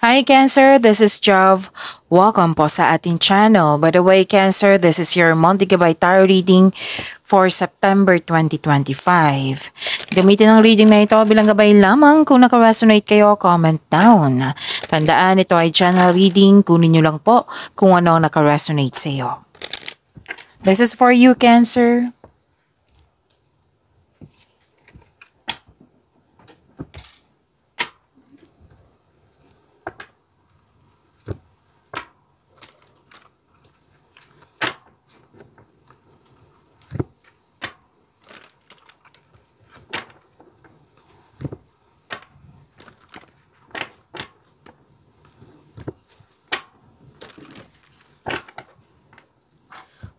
Hi Cancer, this is Jov. Welcome po sa ating channel. By the way Cancer, this is your monthly gabay tarot reading for September 2025. Gamitin ang reading na ito bilang gabay lamang. Kung naka-resonate kayo, comment down. Tandaan, ito ay channel reading. Kunin nyo lang po kung ano naka-resonate sa iyo. This is for you Cancer.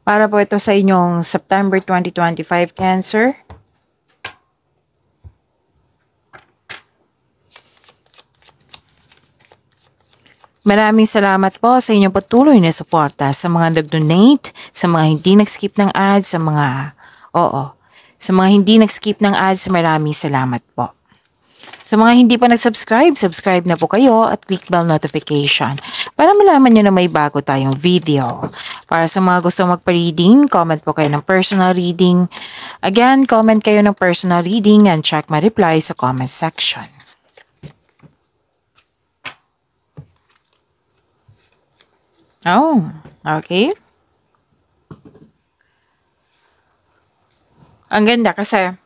Para po ito sa inyong September 2025 Cancer. Maraming salamat po sa inyong patuloy na suporta sa mga nag-donate, sa mga hindi nag-skip ng ads, sa mga hindi nag-skip ng ads, maraming salamat po. Sa mga hindi pa nag-subscribe, subscribe na po kayo at click bell notification para malaman nyo na may bago tayong video. Para sa mga gusto magpa-reading, comment po kayo ng personal reading. Again, comment kayo ng personal reading and check my reply sa comment section. Oh, okay. Ang ganda kasi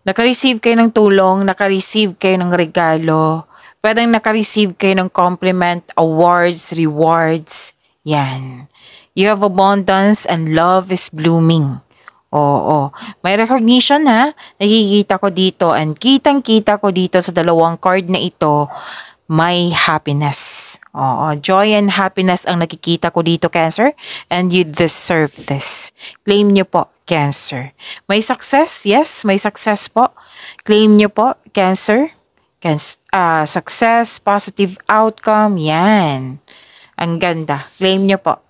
naka-receive kayo ng tulong, naka-receive kayo ng regalo, pwedeng naka-receive kayo ng compliment, awards, rewards. Yan. You have abundance and love is blooming. Oo. May recognition ha. Nakikita ko dito and kitang-kita ko dito sa dalawang card na ito, may happiness. Oo. Joy and happiness ang nakikita ko dito, Cancer. And you deserve this. Claim nyo po, Cancer. May success? Yes, may success po. Claim nyo po, Cancer. Success, positive outcome. Yan. Ang ganda. Claim nyo po.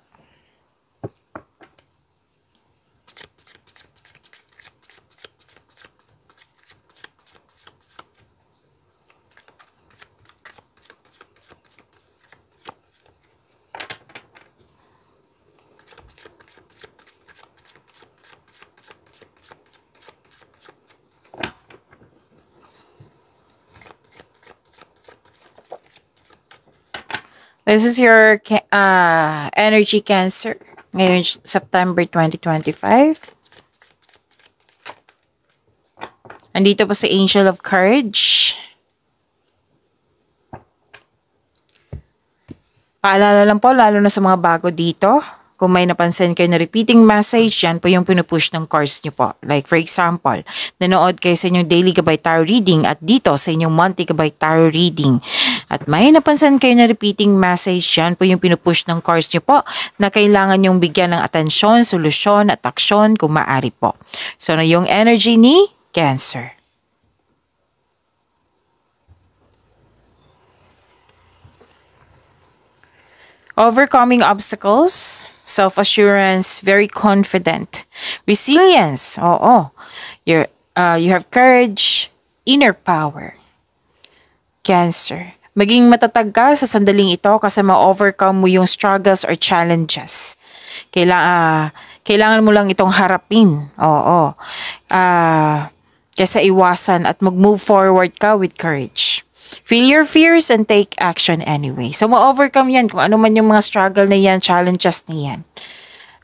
This is your energy Cancer ngayon September 2025. Andito po sa Angel of Courage. Paalala lang po lalo na sa mga bago dito. Kung may napansin kayo na repeating message, yan po yung pinupush ng cards nyo po. Like for example, nanood kayo sa inyong daily gabay tarot reading at dito sa inyong monthly gabay tarot reading. At may napansin kayo na repeating message, yan po yung pinupush ng cards nyo po na kailangan yung bigyan ng atensyon, solusyon at aksyon kung maaari po. So na yung energy ni Cancer. Overcoming obstacles, self-assurance, very confident, resilience, you have courage, inner power. Cancer, maging matatag ka sa sandaling ito kasi ma-overcome mo yung struggles or challenges. Kailangan mo lang itong harapin, kaysa iwasan at mag-move forward ka with courage. Feel your fears and take action anyway. So, ma-overcome yan. Kung ano man yung mga struggle na yan, challenges na yan.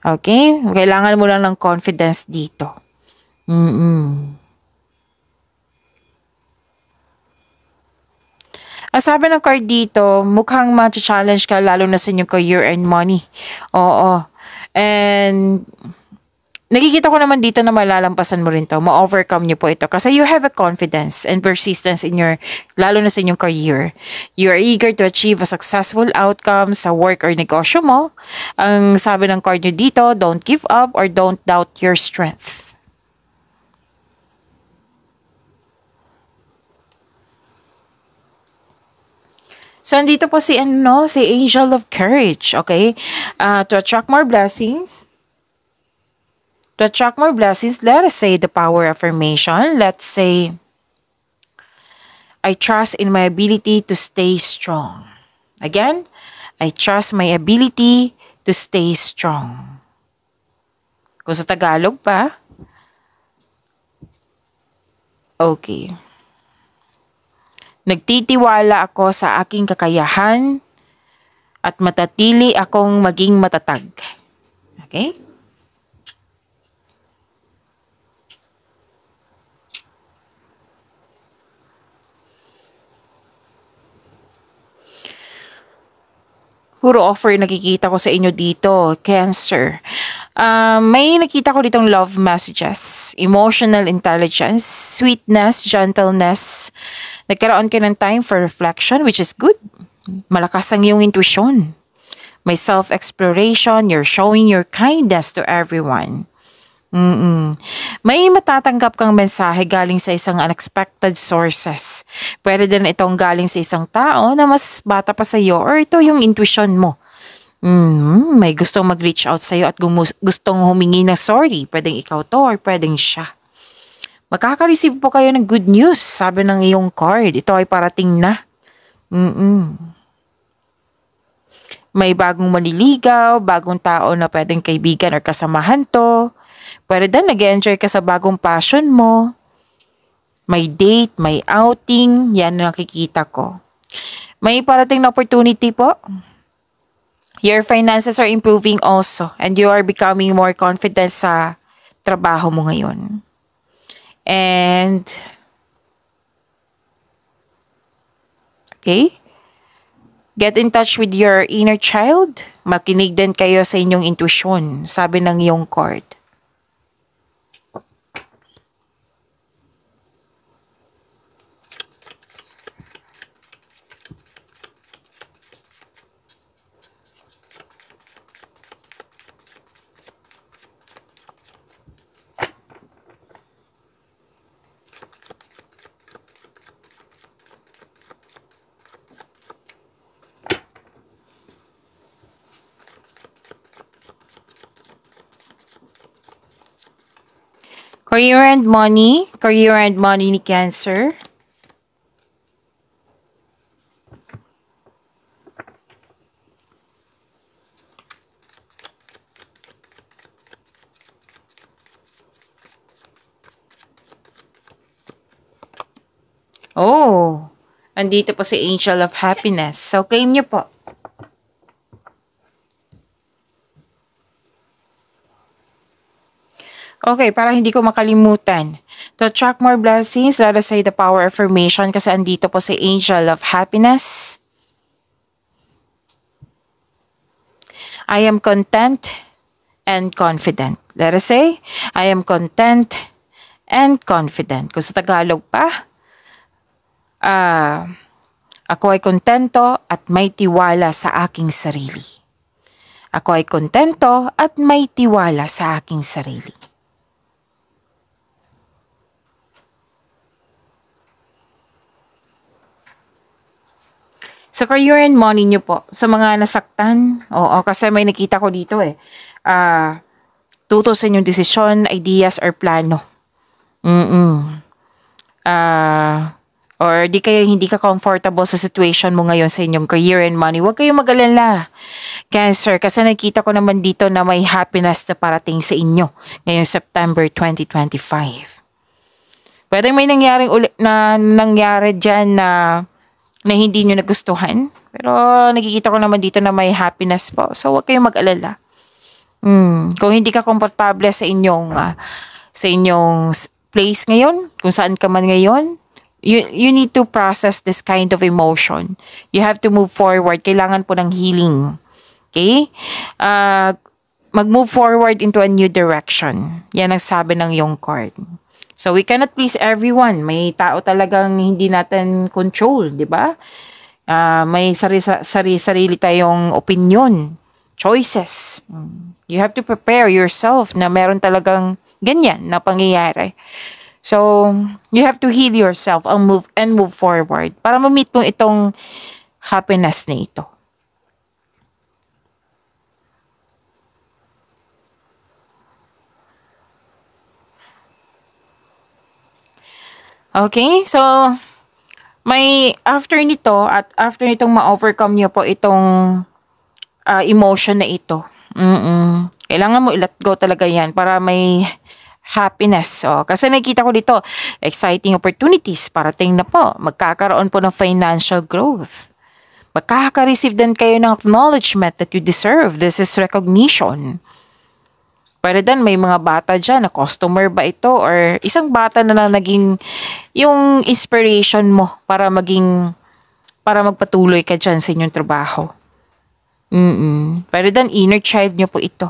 Okay? Kailangan mo lang ng confidence dito. Ang sabi ng card dito, mukhang ma-challenge ka lalo na sa inyong career and money. Oo. And nakikita ko naman dito na malalampasan mo rin to. Ma-overcome niyo po ito. Kasi you have a confidence and persistence in your, lalo na sa inyong career. You are eager to achieve a successful outcome sa work or negosyo mo. Ang sabi ng card niyo dito, don't give up or don't doubt your strength. So, andito po si Angel of Courage. Okay? To attract more blessings. To attract more blessings, let us say the power affirmation. Let's say, I trust in my ability to stay strong. Again, I trust my ability to stay strong. Kung sa Tagalog pa, okay. Nagtitiwala ako sa aking kakayahan at matatili akong maging matatag. Okay? Puro offer nakikita ko sa inyo dito, Cancer. May nakita ko ditong love messages, emotional intelligence, sweetness, gentleness. Nagkaroon ka ng time for reflection, which is good. Malakas ang iyong intuition. May self-exploration, you're showing your kindness to everyone. May matatanggap kang mensahe galing sa isang unexpected sources. Pwede din itong galing sa isang tao na mas bata pa sa iyo or ito yung intuition mo. May gustong mag-reach out sa iyo at gustong humingi ng sorry. Pwedeng ikaw to or pwedeng siya. Makaka-receive po kayo ng good news, sabi ng iyong card. Ito ay parating na. May bagong manliligaw, bagong tao na pwedeng kaibigan or kasamahan to. Pwede din nag-enjoy ka sa bagong passion mo. May date, may outing, yan ang nakikita ko. May parating na opportunity po. Your finances are improving also and you are becoming more confident sa trabaho mo ngayon. And, okay, get in touch with your inner child. Makinig din kayo sa inyong intuition, sabi ng iyong card. Career and money ni Cancer. Oh, andito po si Angel of Happiness. So, claim niyo po. Okay, para hindi ko makalimutan. To attract more blessings, let us say the power affirmation kasi andito po si Angel of Happiness. I am content and confident. Let us say, I am content and confident. Kung sa Tagalog pa, ako ay kontento at may tiwala sa aking sarili. Ako ay kontento at may tiwala sa aking sarili. Sa career and money nyo po, sa mga nasaktan, oo, kasi may nakita ko dito tuto sa inyong desisyon, ideas, or plano. Or hindi ka comfortable sa situation mo ngayon sa inyong career and money, huwag kayong mag-alala. Cancer, kasi nakita ko naman dito na may happiness na parating sa inyo ngayong September 2025. Pwedeng may nangyari dyan na hindi nyo nagustuhan. Pero nakikita ko naman dito na may happiness po. So, huwag kayong mag-alala. Kung hindi ka komportable sa inyong place ngayon, kung saan ka man ngayon, you need to process this kind of emotion. You have to move forward. Kailangan po ng healing. Okay? Mag-move forward into a new direction. Yan ang sabi ng iyong card. So, we cannot please everyone. May tao talagang hindi natin control, di ba? May sarili tayong opinion, choices. You have to prepare yourself na meron talagang ganyan na pangyayari. So, you have to heal yourself and move forward para ma-meet mo itong happiness na ito. Okay, so May after nito at after nitong ma-overcome niyo po itong emotion na ito. Kailangan mo i-let go talaga yan para may happiness. So, kasi nakikita ko dito, exciting opportunities. Parating na po. Magkakaroon po ng financial growth. Magkaka-receive din kayo ng acknowledgement that you deserve. This is recognition. Pwede din may mga bata dyan na customer ba ito or isang bata na naging yung inspiration mo para magpatuloy ka dyan sa inyong trabaho. Pwede din inner child nyo po ito.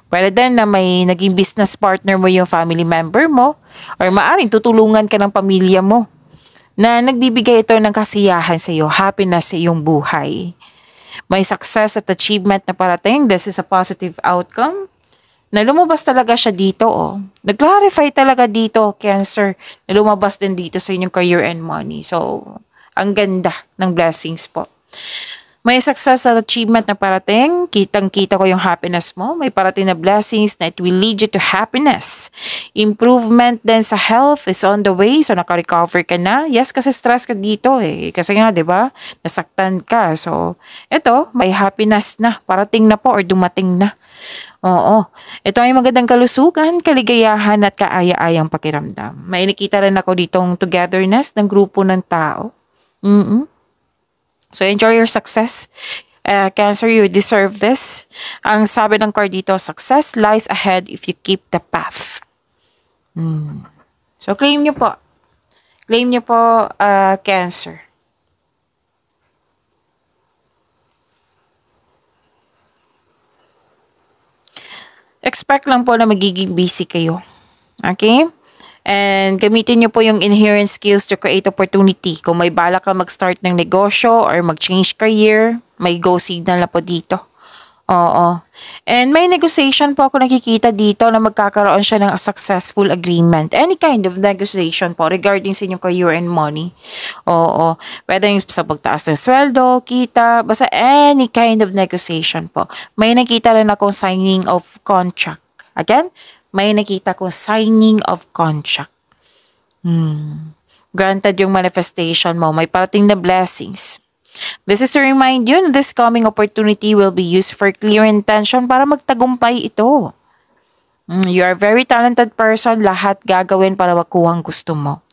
Pwede din na may naging business partner mo yung family member mo or maaring tutulungan ka ng pamilya mo na nagbibigay ito ng kasiyahan sa iyo, happiness sa iyong buhay. May success at achievement na parating. This is a positive outcome. Na lumabas talaga siya dito, oh. Nag-clarify talaga dito, Cancer, na lumabas din dito sa inyong career and money. So, ang ganda ng blessings po. May success at achievement na parating. Kitang-kita ko yung happiness mo. May parating na blessings na it will lead you to happiness. Improvement din sa health is on the way. So, naka-recover ka na. Yes, kasi stress ka dito eh. Kasi nga, di ba? Nasaktan ka. So, eto, may happiness na. Parating na po or dumating na. Oo. Ito ay magandang kalusugan, kaligayahan at kaaya-ayang pakiramdam. May nakita rin ako ditong togetherness ng grupo ng tao. So, enjoy your success. Cancer, you deserve this. Ang sabi ng card dito, success lies ahead if you keep the path. So, claim nyo po. Claim nyo po, Cancer. Expect lang po na magiging busy kayo. Okay? And gamitin nyo po yung inherent skills to create opportunity. Kung may bala ka mag-start ng negosyo or mag-change career, may go signal na po dito. Oo. And may negotiation po ako nakikita dito na magkakaroon siya ng a successful agreement. Any kind of negotiation po regarding sa inyong career and money. Oo. Pwede yung sa pagtaas ng sweldo, kita, basta any kind of negotiation po. May nakita rin akong signing of contract. Again, may nakita kong signing of contract. Granted yung manifestation mo, may parating na blessings. This is to remind you na this coming opportunity will be used for clear intention para magtagumpay ito. You are a very talented person, lahat gagawin para makuha ang gusto mo.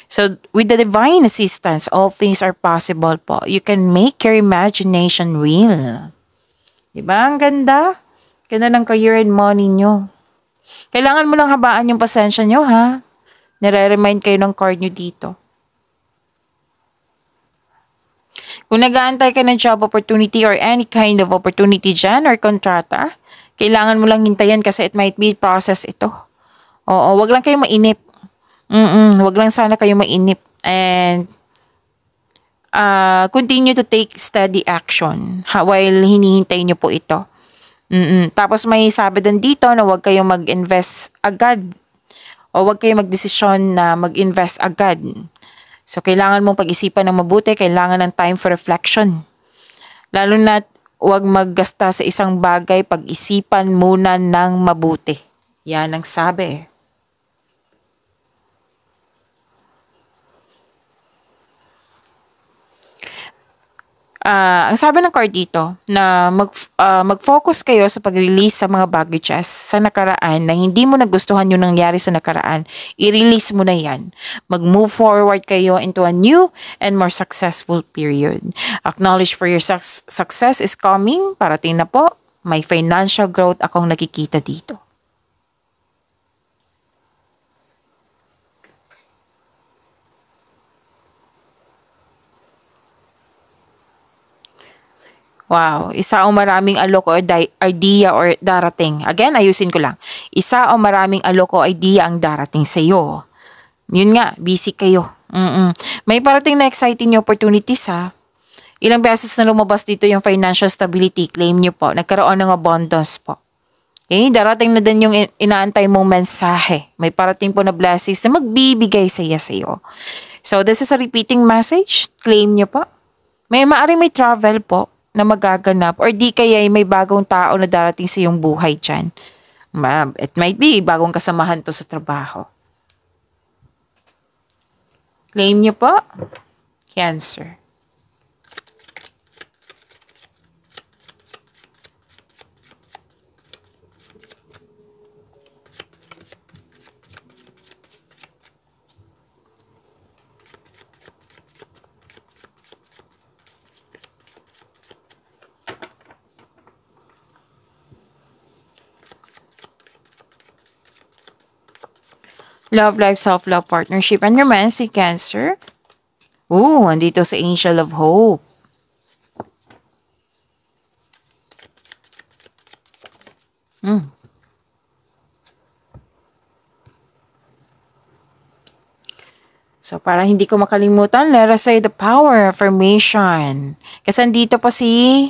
So, with the divine assistance, all things are possible po. You can make your imagination real. Diba? Ang ganda. Ganda ng career and money nyo. Kailangan mo lang habaan yung pasensya nyo, ha? Nire-remind kayo ng card nyo dito. Kung nag-aantay ka ng job opportunity or any kind of opportunity dyan or kontrata, kailangan mo lang hintayin kasi it might be process ito. Oo, wag lang kayo mainip. Wag lang sana kayo mainip. And continue to take steady action while hinihintay nyo po ito. Tapos may sabi din dito na huwag kayong mag-invest agad o huwag kayong magdesisyon na mag-invest agad. So, kailangan mong pag-isipan ng mabuti, kailangan ng time for reflection. Lalo na huwag maggasta sa isang bagay, pag-isipan muna ng mabuti. Yan ang sabi. Ang sabi ng card dito na mag-focus kayo sa pag-release sa mga baggages sa nakaraan na hindi mo nagustuhan yung nangyari sa nakaraan. I-release mo na yan. Mag-move forward kayo into a new and more successful period. Acknowledge for your success is coming. Parating na po. May financial growth akong nakikita dito. Wow, isa o maraming alok o idea or darating. Again, ayusin ko lang. Isa o maraming alok o idea ang darating sa iyo. Yun nga, busy kayo. May parating na exciting opportunities ha. Ilang beses na lumabas dito yung financial stability, claim nyo po. Nagkaroon ng abundance po. Okay, darating na din yung inaantay mong mensahe. May parating po na blessings na magbibigay sa iyo. So, this is a repeating message. Claim nyo po. Maaaring may travel po na magaganap or di kaya may bagong tao na darating sa iyong buhay dyan. It might be bagong kasamahan to sa trabaho. Claim niyo po. Cancer. Love life, self-love, partnership, and romance, si Cancer. Ooh, andito sa Angel of Hope. So, para hindi ko makalimutan, let us say the power affirmation. Kasi andito pa si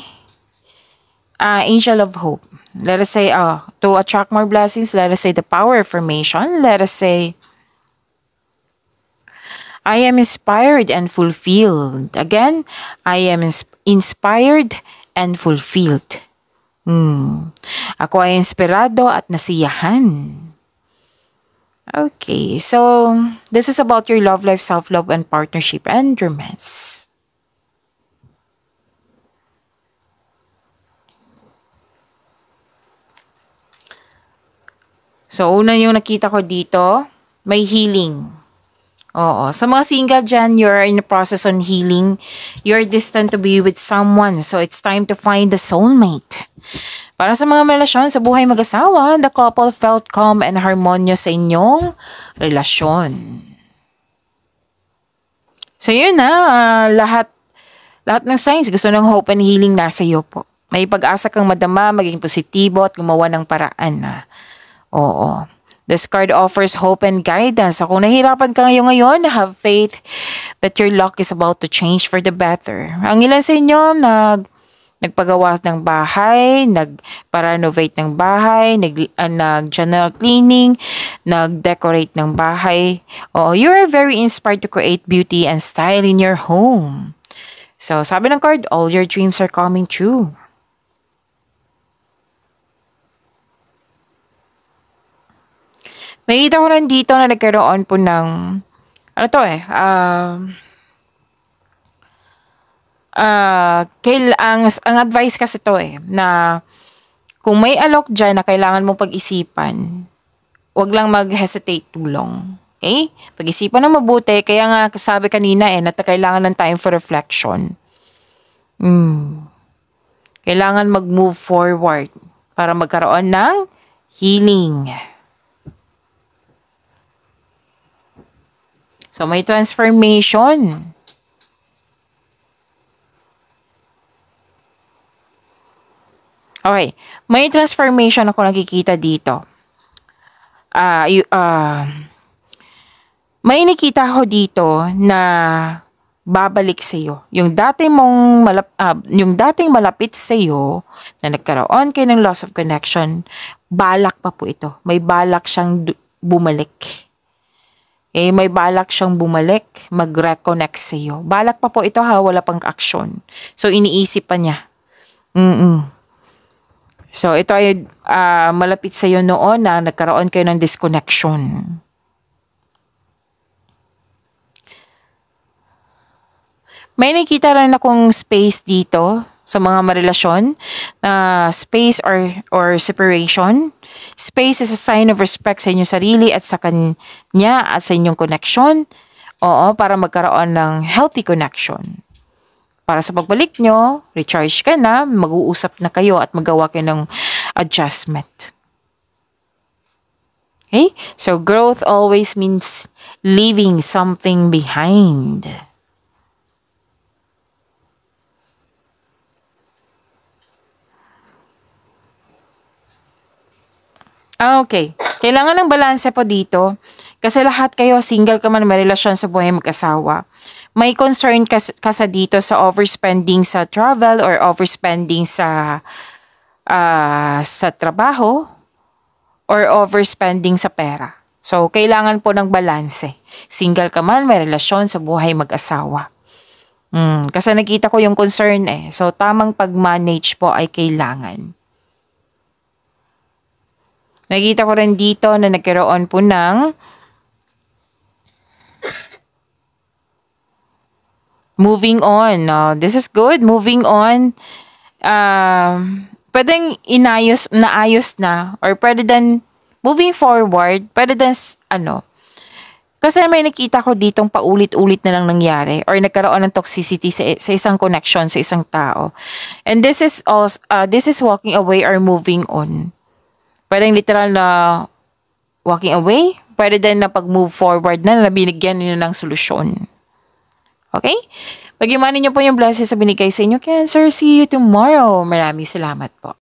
Angel of Hope. Let us say, to attract more blessings, let us say the power affirmation. Let us say, I am inspired and fulfilled. Again, I am inspired and fulfilled. Ako ay inspirado at nasiyahan. Okay, so this is about your love life, self-love, and partnership and romance. So, una yung nakita ko dito, may healing. Oo. Sa mga single dyan, you're in the process on healing. You're destined to be with someone. So, it's time to find the soulmate. Para sa mga relasyon sa buhay mag-asawa, the couple felt calm and harmonious sa inyong relasyon. So, yun na. Lahat ng signs gusto ng hope and healing nasa iyo po. May pag-asa kang madama, maging positibo at gumawa ng paraan na. Oo. This card offers hope and guidance. So, kung nahihirapan ka ngayon, have faith that your luck is about to change for the better. Ang ilan sa inyo nagpagawa ng bahay, nagpa-renovate ng bahay, nag-general cleaning, nag-decorate ng bahay. Oh, you're very inspired to create beauty and style in your home. So, sabi ng card, all your dreams are coming true. Nakita ko rin dito na nagkaroon po ng, ang advice kasi to na kung may alok dyan na kailangan mo pag-isipan, wag lang mag-hesitate tulong. Okay? Pag-isipan na mabuti, kaya nga sabi kanina na kailangan ng time for reflection. Kailangan mag-move forward para magkaroon ng healing. So, may transformation. Okay. May transformation ako nakikita dito. May nakita ko dito na babalik sa iyo. Yung dating malapit sa iyo na nagkaroon kayo ng loss of connection, balak pa po ito. May balak siyang bumalik. May balak siyang bumalik, mag-reconnect sa iyo. Balak pa po ito wala pang aksyon. So, iniisip pa niya. So, ito ay malapit sa iyo noon na nagkaroon kayo ng disconnection. May nakita rin akong space dito sa mga marelasyon, space or separation. Space is a sign of respect sa inyong sarili at sa kanya at sa inyong connection. Oo, para magkaroon ng healthy connection. Para sa pagbalik nyo, recharge ka na, mag-uusap na kayo at magawa kayo ng adjustment. Okay? So, growth always means leaving something behind. Okay. Kailangan ng balanse po dito. Kasi lahat kayo, single ka man, may relasyon sa buhay mag-asawa. May concern ka sa dito sa overspending sa travel or overspending sa trabaho or overspending sa pera. So, kailangan po ng balanse. Single ka man, may relasyon sa buhay mag-asawa. Kasi nakita ko yung concern So, tamang pag-manage po ay kailangan. Nakita ko rin dito na nagkaroon po ng Moving on. No? This is good. Moving on. Pwedeng naayos na, or pwede din, moving forward, pwede din, kasi may nakita ko ditong paulit-ulit na lang nangyari or nagkaroon ng toxicity sa isang connection, sa isang tao. And this is also, this is walking away or moving on. Pwedeng literal na walking away, pwede din na pag-move forward na binigyan niyo ng solusyon. Okay? Pag-imanin niyo po yung blessings sa binigay sa inyo, Cancer. See you tomorrow. Maraming salamat po.